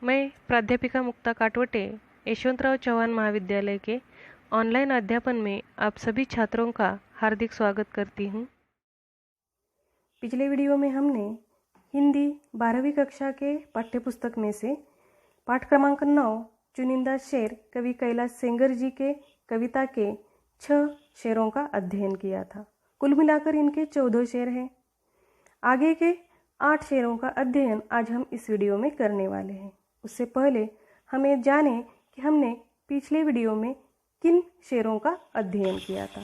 मैं प्राध्यापिका मुक्ता काटवटे यशवंतराव चौहान महाविद्यालय के ऑनलाइन अध्यापन में आप सभी छात्रों का हार्दिक स्वागत करती हूँ। पिछले वीडियो में हमने हिंदी 12वीं कक्षा के पाठ्यपुस्तक में से पाठ क्रमांक 9 चुनिंदा शेर कवि कैलाश सेंगर जी के कविता के 6 शेरों का अध्ययन किया था। कुल मिलाकर इनके 14 शेर हैं। आगे के 8 शेरों का अध्ययन आज हम इस वीडियो में करने वाले हैं। उससे पहले हमें जाने कि हमने पिछले वीडियो में किन शेरों का अध्ययन किया था।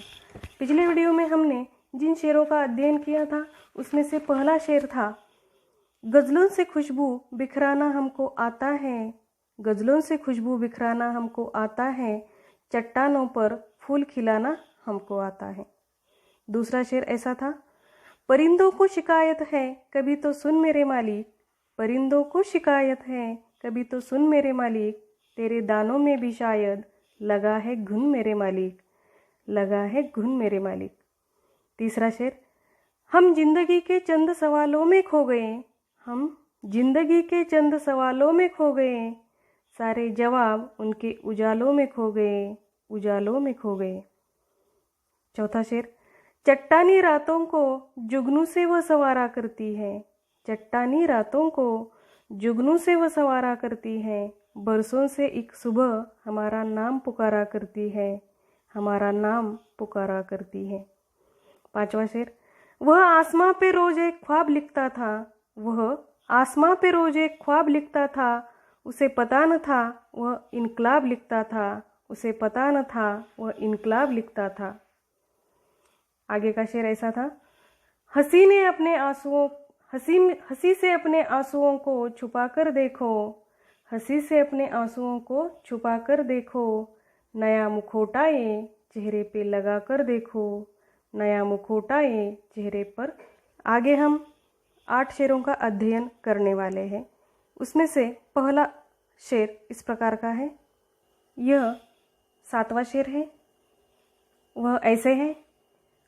पिछले वीडियो में हमने जिन शेरों का अध्ययन किया था उसमें से पहला शेर था, गज़लों से खुशबू बिखराना हमको आता है, गज़लों से खुशबू बिखराना हमको आता है, चट्टानों पर फूल खिलाना हमको आता है। दूसरा शेर ऐसा था, परिंदों को शिकायत है कभी तो सुन मेरे मालिक, परिंदों को शिकायत है कभी तो सुन मेरे मालिक, तेरे दानों में भी शायद लगा है घुन मेरे मालिक, लगा है घुन मेरे मालिक। तीसरा शेर, हम जिंदगी के चंद सवालों में खो गए, हम जिंदगी के चंद सवालों में खो गए, सारे जवाब उनके उजालों में खो गए, उजालों में खो गए। चौथा शेर, चट्टानी रातों को जुगनू से वह सवारा करती है, चट्टानी रातों को जुगनू से वह सवारा करती है, बरसों से एक सुबह हमारा नाम पुकारा करती है, हमारा नाम पुकारा करती है। पांचवा शेर, वह आसमां पे रोज एक ख्वाब लिखता था, वह आसमां पे रोज एक ख्वाब लिखता था, उसे पता न था वह इनकलाब लिखता था, उसे पता न था वह इनकलाब लिखता था। आगे का शेर ऐसा था, हंसी ने अपने आंसुओं हंसी से अपने आंसुओं को छुपा कर देखो, हंसी से अपने आंसुओं को छुपा कर देखो, नया मुखौटा ये चेहरे पे लगा कर देखो, नया मुखौटा ये चेहरे पर। आगे हम 8 शेरों का अध्ययन करने वाले हैं। उसमें से पहला शेर इस प्रकार का है, यह 7वां शेर है। वह ऐसे है,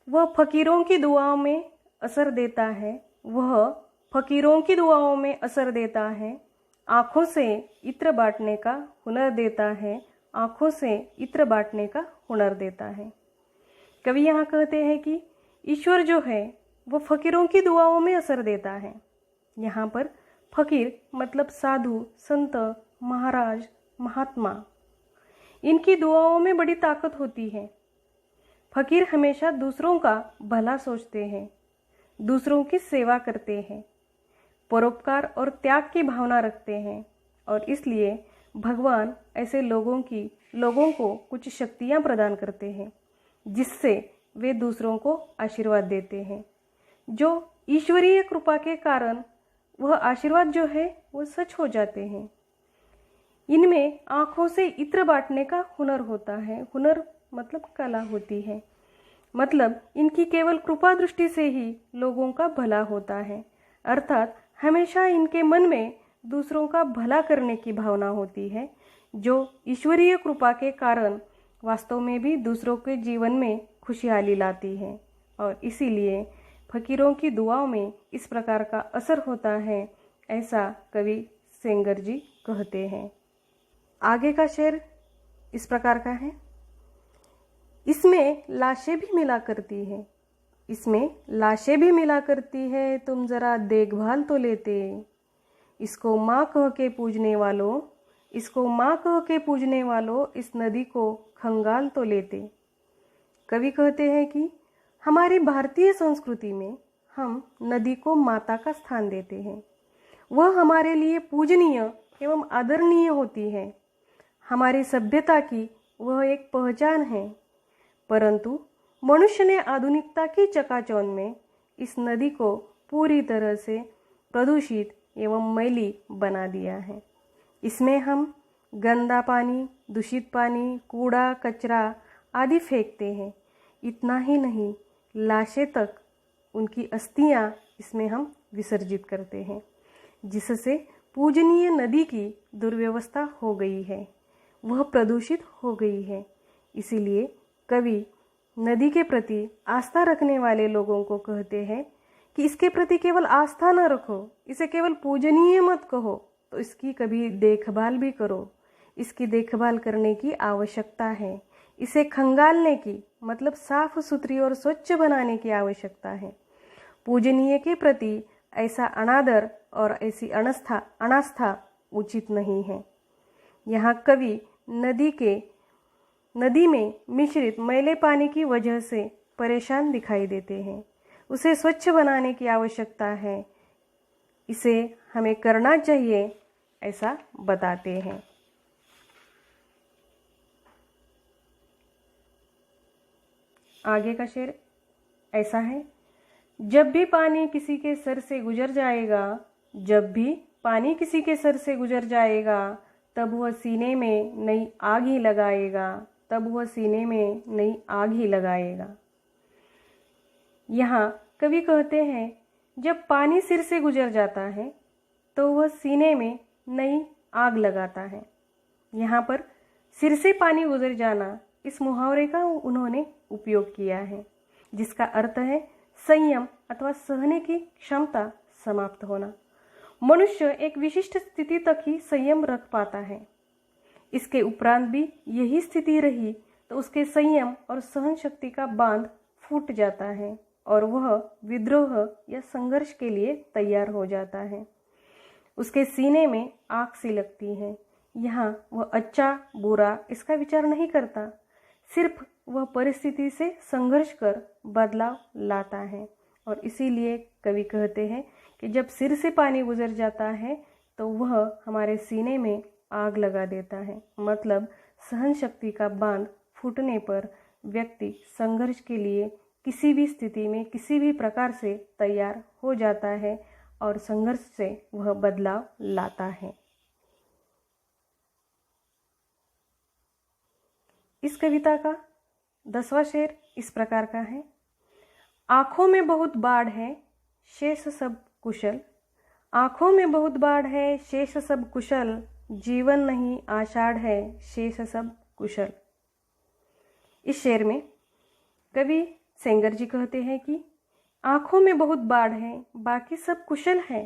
वह फकीरों की दुआओं में असर देता है, वह फकीरों की दुआओं में असर देता है, आँखों से इत्र बांटने का हुनर देता है, आँखों से इत्र बांटने का हुनर देता है। कवि यहाँ कहते हैं कि ईश्वर जो है वो फकीरों की दुआओं में असर देता है। यहाँ पर फकीर मतलब साधु, संत, महाराज, महात्मा, इनकी दुआओं में बड़ी ताकत होती है। फकीर हमेशा दूसरों का भला सोचते हैं, दूसरों की सेवा करते हैं, परोपकार और त्याग की भावना रखते हैं, और इसलिए भगवान ऐसे लोगों को कुछ शक्तियाँ प्रदान करते हैं जिससे वे दूसरों को आशीर्वाद देते हैं। जो ईश्वरीय कृपा के कारण वह आशीर्वाद जो है वो सच हो जाते हैं। इनमें आँखों से इत्र बांटने का हुनर होता है। हुनर मतलब कला होती है, मतलब इनकी केवल कृपा दृष्टि से ही लोगों का भला होता है, अर्थात हमेशा इनके मन में दूसरों का भला करने की भावना होती है, जो ईश्वरीय कृपा के कारण वास्तव में भी दूसरों के जीवन में खुशहाली लाती है। और इसीलिए फकीरों की दुआओं में इस प्रकार का असर होता है, ऐसा कवि सेंगर जी कहते हैं। आगे का शेर इस प्रकार का है, इसमें लाशें भी मिला करती है, इसमें लाशें भी मिला करती है, तुम ज़रा देखभाल तो लेते, इसको माँ कह के पूजने वालों, इसको माँ कह के पूजने वालों, इस नदी को खंगाल तो लेते। कवि कहते हैं कि हमारी भारतीय संस्कृति में हम नदी को माता का स्थान देते हैं। वह हमारे लिए पूजनीय एवं आदरणीय होती है, हमारी सभ्यता की वह एक पहचान है। परंतु मनुष्य ने आधुनिकता की चकाचौंध में इस नदी को पूरी तरह से प्रदूषित एवं मैली बना दिया है। इसमें हम गंदा पानी, दूषित पानी, कूड़ा कचरा आदि फेंकते हैं। इतना ही नहीं, लाशें तक, उनकी अस्थियां इसमें हम विसर्जित करते हैं, जिससे पूजनीय नदी की दुर्व्यवस्था हो गई है, वह प्रदूषित हो गई है। इसीलिए कवि नदी के प्रति आस्था रखने वाले लोगों को कहते हैं कि इसके प्रति केवल आस्था न रखो, इसे केवल पूजनीय मत कहो, तो इसकी कभी देखभाल भी करो। इसकी देखभाल करने की आवश्यकता है। इसे खंगालने की मतलब साफ सुथरी और स्वच्छ बनाने की आवश्यकता है। पूजनीय के प्रति ऐसा अनादर और ऐसी अनास्था उचित नहीं है। यहाँ कवि नदी में मिश्रित मैले पानी की वजह से परेशान दिखाई देते हैं। उसे स्वच्छ बनाने की आवश्यकता है, इसे हमें करना चाहिए, ऐसा बताते हैं। आगे का शेर ऐसा है, जब भी पानी किसी के सर से गुजर जाएगा, जब भी पानी किसी के सर से गुजर जाएगा, तब वह सीने में नई आग ही लगाएगा, तब वह सीने में नई आग ही लगाएगा। यहाँ कवि कहते हैं जब पानी सिर से गुजर जाता है तो वह सीने में नई आग लगाता है। यहाँ पर सिर से पानी गुजर जाना, इस मुहावरे का उन्होंने उपयोग किया है, जिसका अर्थ है संयम अथवा सहने की क्षमता समाप्त होना। मनुष्य एक विशिष्ट स्थिति तक ही संयम रख पाता है। इसके उपरांत भी यही स्थिति रही तो उसके संयम और सहन शक्ति का बांध फूट जाता है और वह विद्रोह या संघर्ष के लिए तैयार हो जाता है। उसके सीने में आग सी लगती है। यहाँ वह अच्छा बुरा इसका विचार नहीं करता, सिर्फ वह परिस्थिति से संघर्ष कर बदलाव लाता है। और इसीलिए कवि कहते हैं कि जब सिर से पानी गुजर जाता है तो वह हमारे सीने में आग लगा देता है। मतलब सहन शक्ति का बांध फूटने पर व्यक्ति संघर्ष के लिए किसी भी स्थिति में किसी भी प्रकार से तैयार हो जाता है और संघर्ष से वह बदलाव लाता है। इस कविता का 10वां शेर इस प्रकार का है, आँखों में बहुत बाढ़ है, शेष सब कुशल। आँखों में बहुत बाढ़ है, शेष सब कुशल। जीवन नहीं आषाढ़ है, शेष सब कुशल। इस शेर में कवि सेंगर जी कहते हैं कि आँखों में बहुत बाढ़ है, बाकी सब कुशल है।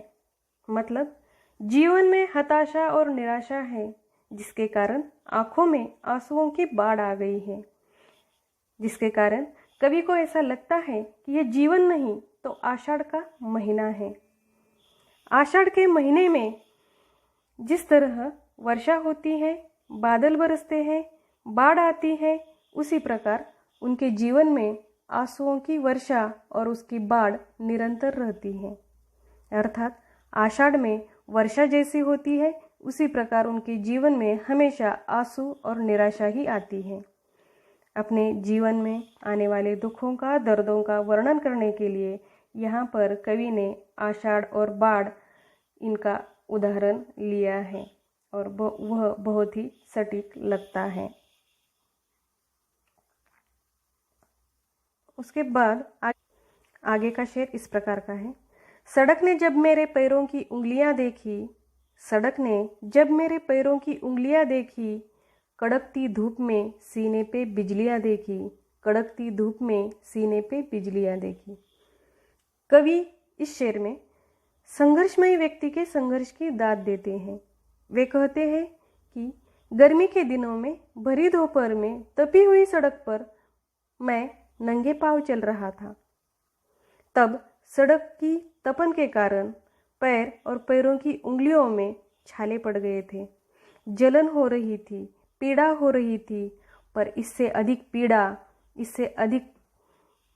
मतलब जीवन में हताशा और निराशा है, जिसके कारण आँखों में आंसुओं की बाढ़ आ गई है। जिसके कारण कवि को ऐसा लगता है कि यह जीवन नहीं तो आषाढ़ का महीना है। आषाढ़ के महीने में जिस तरह वर्षा होती है, बादल बरसते हैं, बाढ़ आती है, उसी प्रकार उनके जीवन में आंसुओं की वर्षा और उसकी बाढ़ निरंतर रहती है। अर्थात आषाढ़ में वर्षा जैसी होती है, उसी प्रकार उनके जीवन में हमेशा आंसू और निराशा ही आती है। अपने जीवन में आने वाले दुखों का, दर्दों का वर्णन करने के लिए यहाँ पर कवि ने आषाढ़ और बाढ़ इनका उदाहरण लिया है और वह बहुत ही सटीक लगता है। उसके बाद आगे का शेर इस प्रकार का है, सड़क ने जब मेरे पैरों की उंगलियां देखी, सड़क ने जब मेरे पैरों की उंगलियां देखी, कड़कती धूप में सीने पे बिजलियां देखी, कड़कती धूप में सीने पे बिजलियां देखी। कवि इस शेर में संघर्षमय व्यक्ति के संघर्ष की दाद देते हैं। वे कहते हैं कि गर्मी के दिनों में भरी दोपहर में तपी हुई सड़क पर मैं नंगे पांव चल रहा था। तब सड़क की तपन के कारण पैर और पैरों की उंगलियों में छाले पड़ गए थे। जलन हो रही थी, पीड़ा हो रही थी, पर इससे अधिक पीड़ा, इससे अधिक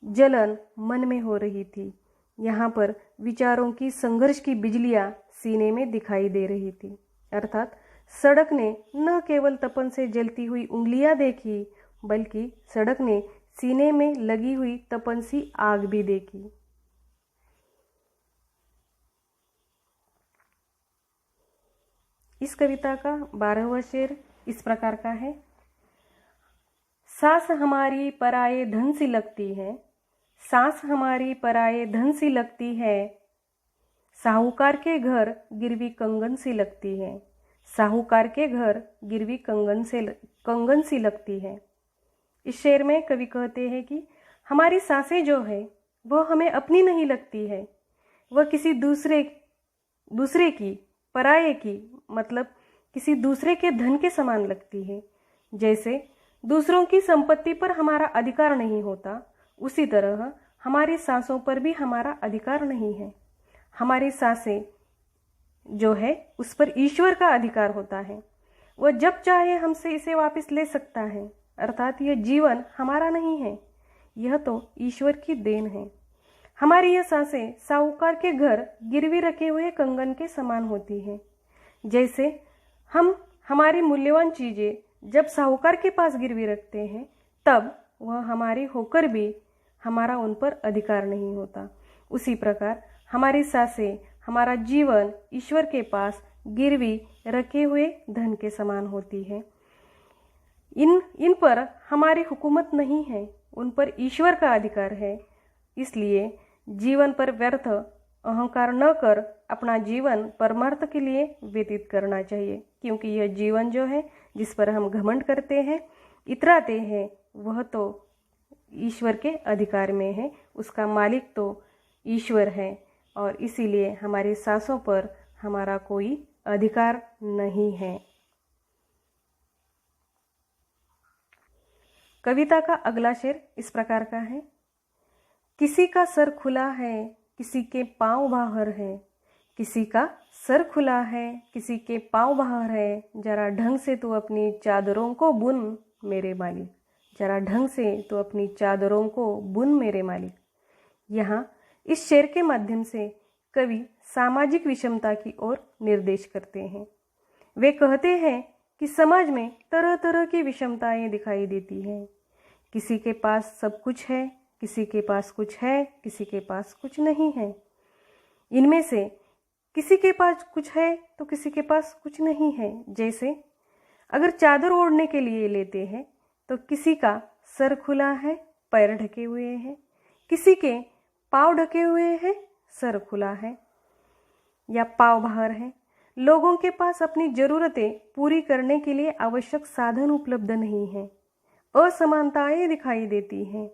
जलन मन में हो रही थी। यहाँ पर विचारों की संघर्ष की बिजलियाँ सीने में दिखाई दे रही थी। अर्थात सड़क ने न केवल तपन से जलती हुई उंगलियां देखी, बल्कि सड़क ने सीने में लगी हुई तपन सी आग भी देखी। इस कविता का 12वां शेर इस प्रकार का है, सांस हमारी पराये धन सी लगती है, सांस हमारी पराये धन सी लगती है, साहूकार के घर गिरवी कंगन सी लगती है, साहूकार के घर गिरवी कंगन सी लगती है। इस शेर में कवि कहते हैं कि हमारी सांसें जो है वह हमें अपनी नहीं लगती है, वह किसी दूसरे की पराये की मतलब किसी दूसरे के धन के समान लगती है। जैसे दूसरों की संपत्ति पर हमारा अधिकार नहीं होता, उसी तरह हमारी सांसों पर भी हमारा अधिकार नहीं है। हमारी सांसें जो है उस पर ईश्वर का अधिकार होता है। वह जब चाहे हमसे इसे वापस ले सकता है। अर्थात यह जीवन हमारा नहीं है, यह तो ईश्वर की देन है। हमारी यह सांसें साहूकार के घर गिरवी रखे हुए कंगन के समान होती हैं। जैसे हम हमारी मूल्यवान चीज़ें जब साहूकार के पास गिरवी रखते हैं, तब वह हमारी होकर भी हमारा उन पर अधिकार नहीं होता। उसी प्रकार हमारी सांसें, हमारा जीवन ईश्वर के पास गिरवी रखे हुए धन के समान होती है। इन पर हमारी हुकूमत नहीं है, उन पर ईश्वर का अधिकार है। इसलिए जीवन पर व्यर्थ अहंकार न कर अपना जीवन परमार्थ के लिए व्यतीत करना चाहिए, क्योंकि यह जीवन जो है जिस पर हम घमंड करते हैं, इतराते हैं, वह तो ईश्वर के अधिकार में है। उसका मालिक तो ईश्वर है और इसीलिए हमारी सांसों पर हमारा कोई अधिकार नहीं है। कविता का अगला शेर इस प्रकार का है। किसी का सर खुला है, किसी के पांव बाहर है। किसी का सर खुला है, किसी के पांव बाहर है। जरा ढंग से तू अपनी चादरों को बुन मेरे मालिक। जरा ढंग से तू अपनी चादरों को बुन मेरे मालिक। यहाँ इस शेर के माध्यम से कवि सामाजिक विषमता की ओर निर्देश करते हैं। वे कहते हैं कि समाज में तरह तरह की विषमताएं दिखाई देती हैं। किसी के पास सब कुछ है, किसी के पास कुछ है, किसी के पास कुछ नहीं है। इनमें से किसी के पास कुछ है तो किसी के पास कुछ नहीं है। जैसे अगर चादर ओढ़ने के लिए लेते हैं तो किसी का सर खुला है, पैर ढके हुए हैं, किसी के पाँव ढके हुए हैं, सर खुला है या पाँव बाहर है। लोगों के पास अपनी ज़रूरतें पूरी करने के लिए आवश्यक साधन उपलब्ध नहीं हैं। असमानताएं दिखाई देती हैं,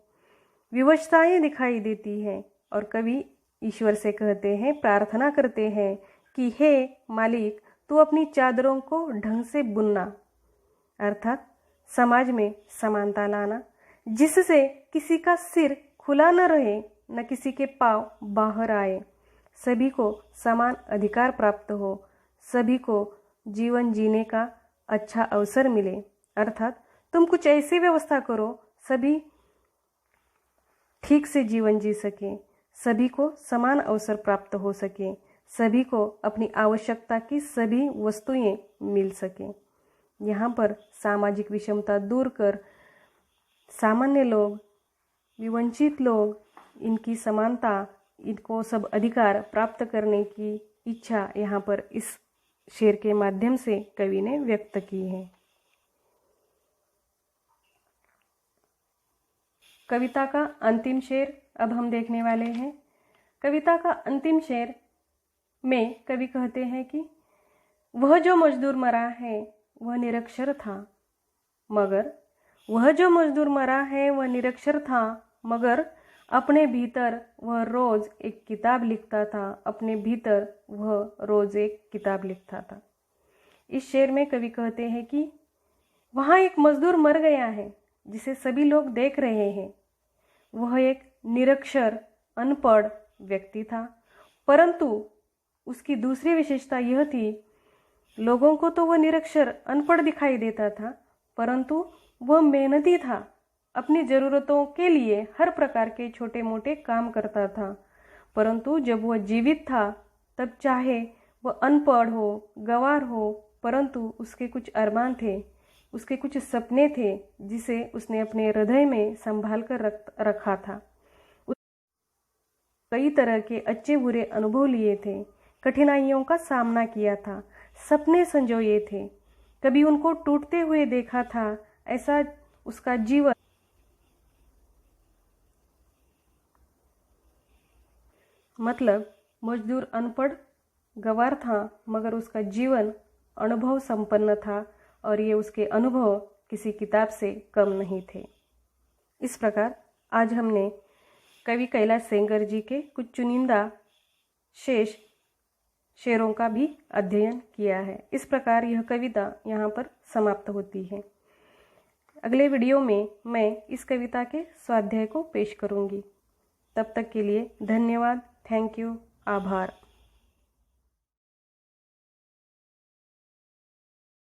विवशताएं दिखाई देती हैं और कवि ईश्वर से कहते हैं, प्रार्थना करते हैं कि हे मालिक, तू अपनी चादरों को ढंग से बुनना। अर्थात समाज में समानता लाना, जिससे किसी का सिर खुला न रहे, न किसी के पाँव बाहर आए, सभी को समान अधिकार प्राप्त हो, सभी को जीवन जीने का अच्छा अवसर मिले। अर्थात तुम कुछ ऐसी व्यवस्था करो सभी ठीक से जीवन जी सकें, सभी को समान अवसर प्राप्त हो सके, सभी को अपनी आवश्यकता की सभी वस्तुएं मिल सकें। यहाँ पर सामाजिक विषमता दूर कर सामान्य लोग, विवंचित लोग, इनकी समानता, इनको सब अधिकार प्राप्त करने की इच्छा यहाँ पर इस शेर के माध्यम से कवि ने व्यक्त की है। कविता का अंतिम शेर अब हम देखने वाले हैं। कविता का अंतिम शेर में कवि कहते हैं कि वह जो मजदूर मरा है वह निरक्षर था, मगर वह जो मजदूर मरा है वह निरक्षर था, मगर अपने भीतर वह रोज़ एक किताब लिखता था, अपने भीतर वह रोज़ एक किताब लिखता था। इस शेर में कवि कहते हैं कि वहाँ एक मजदूर मर गया है जिसे सभी लोग देख रहे हैं। वह एक निरक्षर अनपढ़ व्यक्ति था, परंतु उसकी दूसरी विशेषता यह थी, लोगों को तो वह निरक्षर अनपढ़ दिखाई देता था, परंतु वह मेहनती था, अपनी ज़रूरतों के लिए हर प्रकार के छोटे मोटे काम करता था। परंतु जब वह जीवित था तब चाहे वह अनपढ़ हो, गंवार हो, परंतु उसके कुछ अरमान थे, उसके कुछ सपने थे जिसे उसने अपने हृदय में संभाल कर रखा था। कई तरह के अच्छे बुरे अनुभव लिए थे, कठिनाइयों का सामना किया था, सपने संजोए थे, कभी उनको टूटते हुए देखा था। ऐसा उसका जीवन मतलब मजदूर अनपढ़ गंवार था, मगर उसका जीवन अनुभव संपन्न था और ये उसके अनुभव किसी किताब से कम नहीं थे। इस प्रकार आज हमने कवि कैलाश सेंगर जी के कुछ चुनिंदा शेष शेरों का भी अध्ययन किया है। इस प्रकार यह कविता यहाँ पर समाप्त होती है। अगले वीडियो में मैं इस कविता के स्वाध्याय को पेश करूँगी। तब तक के लिए धन्यवाद, थैंक यू, आभार।